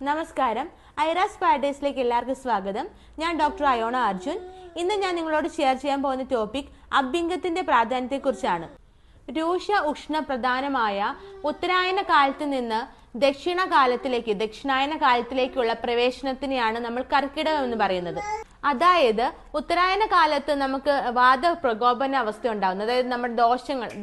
നമസ്കാരം, ഐറാസ് പാരഡൈസിലേക്ക് എല്ലാവർക്കും സ്വാഗതം. ഞാൻ ഡോക്ടർ അയോണ അർജുൻ. ഇന്ന് ഞാൻ നിങ്ങളോട് ഷെയർ ചെയ്യാൻ പോകുന്ന ടോപ്പിക് അഭ്യംഗത്തിന്റെ പ്രാധാന്യത്തെക്കുറിച്ചാണ്. രൂക്ഷ ഉഷ്ണ പ്രധാനമായ ഉത്തരായന കാലത്ത് നിന്ന് ദക്ഷിണായന കാലത്തിലേക്കുള്ള പ്രവേശനത്തിനെയാണ് നമ്മൾ കർക്കിടകം എന്ന് പറയുന്നത്. അതായത് ഉത്തരായന കാലത്ത് നമുക്ക് വാദപ്രകോപന അവസ്ഥ ഉണ്ടാകുന്നു. അതായത് നമ്മുടെ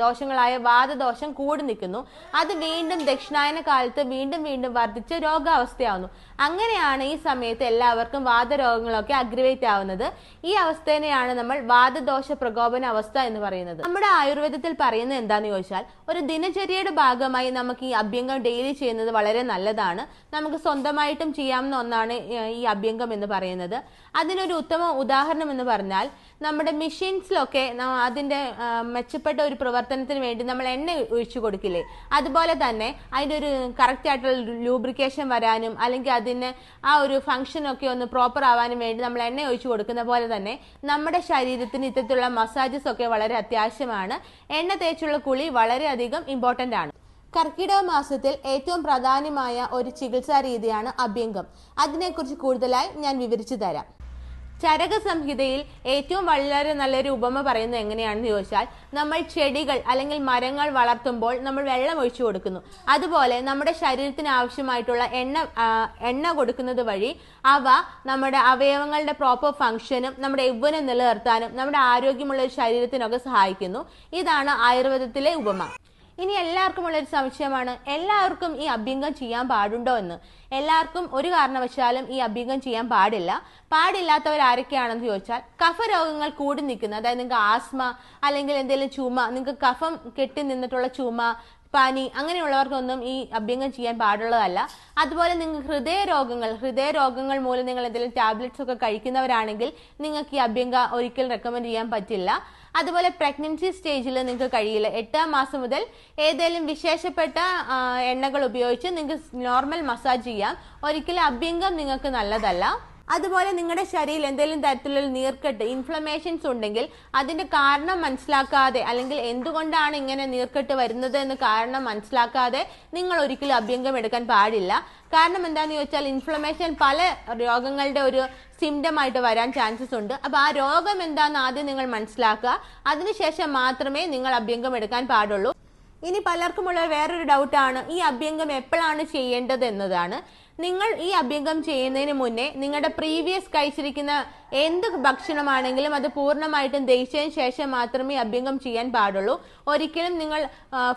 ദോഷങ്ങളായ വാദദോഷം കൂടി നിൽക്കുന്നു. അത് വീണ്ടും ദക്ഷിണായന കാലത്ത് വീണ്ടും വർദ്ധിച്ച് രോഗാവസ്ഥയാവുന്നു. അങ്ങനെയാണ് ഈ സമയത്ത് എല്ലാവർക്കും വാദരോഗങ്ങളൊക്കെ അഗ്രവേറ്റ് ആവുന്നത്. ഈ അവസ്ഥേനെയാണ് നമ്മൾ വാദദോഷ പ്രകോപന അവസ്ഥ എന്ന് പറയുന്നത്. നമ്മുടെ ആയുർവേദത്തിൽ പറയുന്നത് എന്താന്ന് ചോദിച്ചാൽ, ഒരു ദിനചര്യയുടെ ഭാഗമായി നമുക്ക് ഈ അഭ്യംഗം ഡെയിലി ചെയ്യുന്നത് വളരെ നല്ലതാണ്. നമുക്ക് സ്വന്തമായിട്ടും ചെയ്യാവുന്ന ഒന്നാണ് ഈ അഭ്യംഗം എന്ന് പറയുന്നത്. അതിനൊരു ഉത്തമ ഉദാഹരണം എന്ന് പറഞ്ഞാൽ, നമ്മുടെ മെഷീൻസിലൊക്കെ അതിന്റെ മെച്ചപ്പെട്ട ഒരു പ്രവർത്തനത്തിന് വേണ്ടി നമ്മൾ എണ്ണ ഒഴിച്ചു കൊടുക്കില്ലേ, അതുപോലെ തന്നെ അതിന്റെ ഒരു കറക്റ്റ് ആയിട്ടുള്ള ലൂബ്രിക്കേഷൻ വരാനും അല്ലെങ്കിൽ അതിന് ആ ഒരു ഫംഗ്ഷൻ ഒക്കെ ഒന്ന് പ്രോപ്പർ ആവാനും വേണ്ടി നമ്മൾ എണ്ണ ഒഴിച്ചു കൊടുക്കുന്ന പോലെ തന്നെ നമ്മുടെ ശരീരത്തിന് ഇത്തരത്തിലുള്ള മസാജസ് ഒക്കെ വളരെ അത്യാവശ്യമാണ്. എണ്ണ തേച്ചുള്ള കുളി വളരെയധികം ഇമ്പോർട്ടന്റ് ആണ്. കർക്കിടക മാസത്തിൽ ഏറ്റവും പ്രധാനമായ ഒരു ചികിത്സാ രീതിയാണ് അഭ്യംഗം. അതിനെക്കുറിച്ച് കൂടുതലായി ഞാൻ വിവരിച്ചു തരാം. ചരക സംഹിതയിൽ ഏറ്റവും വളരെ നല്ലൊരു ഉപമ പറയുന്നത് എങ്ങനെയാണെന്ന് ചോദിച്ചാൽ, നമ്മൾ ചെടികൾ അല്ലെങ്കിൽ മരങ്ങൾ വളർത്തുമ്പോൾ നമ്മൾ വെള്ളം ഒഴിച്ചു കൊടുക്കുന്നു. അതുപോലെ നമ്മുടെ ശരീരത്തിന് ആവശ്യമായിട്ടുള്ള എണ്ണ കൊടുക്കുന്നത് വഴി അവ നമ്മുടെ അവയവങ്ങളുടെ പ്രോപ്പർ ഫംഗ്ഷനും നമ്മുടെ യൗവനം നിലനിർത്താനും നമ്മുടെ ആരോഗ്യമുള്ള ഒരു ശരീരത്തിനൊക്കെ സഹായിക്കുന്നു. ഇതാണ് ആയുർവേദത്തിലെ ഉപമ. ഇനി എല്ലാവർക്കും ഉള്ളൊരു സംശയമാണ്, എല്ലാവർക്കും ഈ അഭ്യംഗം ചെയ്യാൻ പാടുണ്ടോ എന്ന്. എല്ലാവർക്കും ഒരു കാരണവശാലും ഈ അഭ്യംഗം ചെയ്യാൻ പാടില്ല. പാടില്ലാത്തവർ ആരൊക്കെയാണെന്ന് ചോദിച്ചാൽ, കഫരോഗങ്ങൾ കൂടി നിൽക്കുന്ന, അതായത് നിങ്ങൾക്ക് ആസ്മ അല്ലെങ്കിൽ എന്തെങ്കിലും ചുമ, നിങ്ങൾക്ക് കഫം കെട്ടി നിന്നിട്ടുള്ള ചുമ, പനി, അങ്ങനെയുള്ളവർക്കൊന്നും ഈ അഭ്യംഗം ചെയ്യാൻ പാടുള്ളതല്ല. അതുപോലെ നിങ്ങൾക്ക് ഹൃദയരോഗങ്ങൾ മൂലം നിങ്ങൾ എന്തെങ്കിലും ടാബ്ലറ്റ്സ് ഒക്കെ കഴിക്കുന്നവരാണെങ്കിൽ നിങ്ങൾക്ക് ഈ അഭ്യംഗം ഒരിക്കലും റെക്കമെൻഡ് ചെയ്യാൻ പറ്റില്ല. അതുപോലെ പ്രഗ്നൻസി സ്റ്റേജിൽ നിങ്ങൾക്ക് കഴിയില്ല. 8ാം മാസം മുതൽ ഏതെങ്കിലും വിശേഷപ്പെട്ട എണ്ണകൾ ഉപയോഗിച്ച് നിങ്ങൾക്ക് നോർമൽ മസാജ് ചെയ്യാം. ഒരിക്കലും അഭ്യംഗം നിങ്ങൾക്ക് നല്ലതല്ല. അതുപോലെ നിങ്ങളുടെ ശരീരത്തിൽ എന്തെങ്കിലും തരത്തിലുള്ള നീർക്കെട്ട്, ഇൻഫ്ലമേഷൻസ് ഉണ്ടെങ്കിൽ അതിന്റെ കാരണം മനസ്സിലാക്കാതെ അല്ലെങ്കിൽ എന്തുകൊണ്ടാണ് ഇങ്ങനെ നീർക്കെട്ട് വരുന്നത് എന്ന് കാരണം മനസ്സിലാക്കാതെ നിങ്ങൾ ഒരിക്കലും അഭ്യംഗം എടുക്കാൻ പാടില്ല. കാരണം എന്താണെന്ന് ചോദിച്ചാൽ, ഇൻഫ്ലമേഷൻ പല രോഗങ്ങളുടെ ഒരു സിംറ്റം ആയിട്ട് വരാൻ ചാൻസസ് ഉണ്ട്. അപ്പൊ ആ രോഗം എന്താണെന്ന് ആദ്യം നിങ്ങൾ മനസ്സിലാക്കുക. അതിനുശേഷം മാത്രമേ നിങ്ങൾ അഭ്യംഗം എടുക്കാൻ പാടുള്ളൂ. ഇനി പലർക്കുമുള്ള വേറൊരു ഡൗട്ടാണ്, ഈ അഭ്യംഗം എപ്പോഴാണ് ചെയ്യേണ്ടത് എന്നതാണ്. നിങ്ങൾ ഈ അഭ്യംഗം ചെയ്യുന്നതിന് മുന്നേ നിങ്ങളുടെ പ്രീവിയസ് കഴിച്ചിരിക്കുന്ന എന്ത് ഭക്ഷണമാണെങ്കിലും അത് പൂർണ്ണമായിട്ടും ദഹിച്ചതിന് ശേഷം മാത്രമേ അഭ്യംഗം ചെയ്യാൻ പാടുള്ളൂ. ഒരിക്കലും നിങ്ങൾ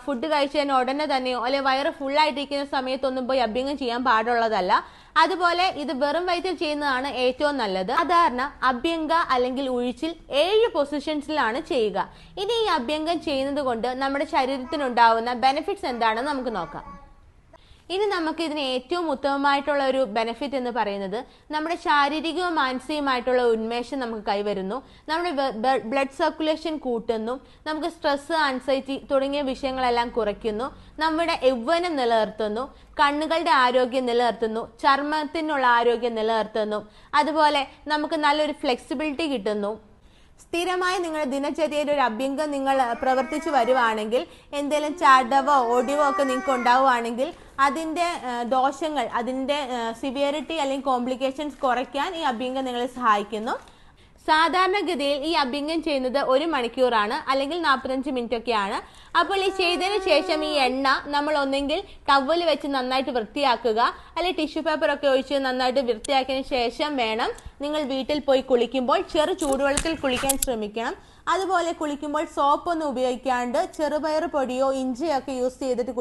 ഫുഡ് കഴിച്ചതിന് ഉടനെ തന്നെയോ അല്ലെങ്കിൽ വയറ് ഫുള്ളായിട്ടിരിക്കുന്ന സമയത്തൊന്നും പോയി അഭ്യംഗം ചെയ്യാൻ പാടുള്ളതല്ല. അതുപോലെ ഇത് വെറും വയറ്റിൽ ചെയ്യുന്നതാണ് ഏറ്റവും നല്ലത്. സാധാരണ അഭ്യംഗ അല്ലെങ്കിൽ ഉഴിച്ചിൽ 7 പൊസിഷൻസിലാണ് ചെയ്യുക. ഇനി ഈ അഭ്യംഗം ചെയ്യുന്നത് കൊണ്ട് നമ്മുടെ ശരീരത്തിനുണ്ടാവുന്ന ബെനിഫിറ്റ്സ് എന്താണെന്ന് നമുക്ക് നോക്കാം. ഇനി നമുക്ക് ഇതിന് ഏറ്റവും ഉത്തമമായിട്ടുള്ള ഒരു ബെനിഫിറ്റ് എന്ന് പറയുന്നത്, നമ്മുടെ ശാരീരികവും മാനസികമായിട്ടുള്ള ഉന്മേഷം നമുക്ക് കൈവരുന്നു. നമ്മുടെ ബ്ലഡ് സർക്കുലേഷൻ കൂട്ടുന്നു. നമുക്ക് സ്ട്രെസ്, ആൻസൈറ്റി തുടങ്ങിയ വിഷയങ്ങളെല്ലാം കുറയ്ക്കുന്നു. നമ്മുടെ യൗവനം നിലനിർത്തുന്നു. കണ്ണുകളുടെ ആരോഗ്യം നിലനിർത്തുന്നു. ചർമ്മത്തിനുള്ള ആരോഗ്യം നിലനിർത്തുന്നു. അതുപോലെ നമുക്ക് നല്ലൊരു ഫ്ലെക്സിബിലിറ്റി കിട്ടുന്നു. സ്ഥിരമായി നിങ്ങളുടെ ദിനചര്യയിൽ ഒരു അഭ്യംഗം നിങ്ങൾ പ്രവർത്തിച്ചു വരുവാണെങ്കിൽ, എന്തെങ്കിലും ചടവോ ഒടിവോ ഒക്കെ നിങ്ങൾക്ക് ഉണ്ടാവുകയാണെങ്കിൽ അതിന്റെ ദോഷങ്ങൾ, അതിന്റെ സിവിയറിറ്റി അല്ലെങ്കിൽ കോംപ്ലിക്കേഷൻസ് കുറയ്ക്കാൻ ഈ അഭ്യംഗം നിങ്ങളെ സഹായിക്കുന്നു. സാധാരണഗതിയിൽ ഈ അഭ്യംഗം ചെയ്യുന്നത് 1 മണിക്കൂറാണ് അല്ലെങ്കിൽ 45 മിനിറ്റ് ഒക്കെയാണ്. അപ്പോൾ ഈ ചെയ്തതിന് ശേഷം ഈ എണ്ണ നമ്മൾ ഒന്നെങ്കിൽ ടവൽ വെച്ച് നന്നായിട്ട് വൃത്തിയാക്കുക, അല്ലെങ്കിൽ ടിഷ്യൂ പേപ്പർ ഒക്കെ ഒഴിച്ച് നന്നായിട്ട് വൃത്തിയാക്കിയതിന് ശേഷം വേണം നിങ്ങൾ വീട്ടിൽ പോയി കുളിക്കുമ്പോൾ ചെറു ചൂടുവെള്ളത്തിൽ കുളിക്കാൻ ശ്രമിക്കണം. അതുപോലെ കുളിക്കുമ്പോൾ സോപ്പൊന്നും ഉപയോഗിക്കാണ്ട് ചെറുപയർ പൊടിയോ ഇഞ്ചിയോ ഒക്കെ യൂസ് ചെയ്തിട്ട്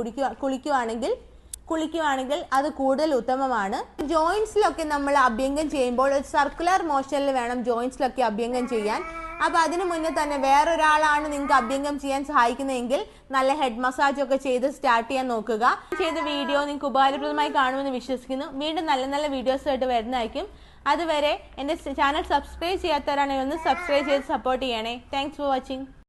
കുളിക്കുവാണെങ്കിൽ അത് കൂടുതൽ ഉത്തമമാണ്. ജോയിന്റ്സിലൊക്കെ നമ്മൾ അഭ്യംഗം ചെയ്യുമ്പോൾ ഒരു സർക്കുലർ മോഷനിൽ വേണം ജോയിന്റ്സിലൊക്കെ അഭ്യംഗം ചെയ്യാൻ. അപ്പൊ അതിനു മുന്നേ തന്നെ വേറൊരാളാണ് നിങ്ങൾക്ക് അഭ്യംഗം ചെയ്യാൻ സഹായിക്കുന്നതെങ്കിൽ നല്ല ഹെഡ് മസാജ് ഒക്കെ ചെയ്ത് സ്റ്റാർട്ട് ചെയ്യാൻ നോക്കുക. ചെയ്ത വീഡിയോ നിങ്ങൾക്ക് ഉപകാരപ്രദമായി കാണുമെന്ന് വിശ്വസിക്കുന്നു. വീണ്ടും നല്ല നല്ല വീഡിയോസ് ആയിട്ട് വരുന്നതായിരിക്കും. അതുവരെ എന്റെ ചാനൽ സബ്സ്ക്രൈബ് ചെയ്യാത്തവരാണെങ്കിൽ ഒന്ന് സബ്സ്ക്രൈബ് ചെയ്ത് സപ്പോർട്ട് ചെയ്യണേ. Thanks for watching.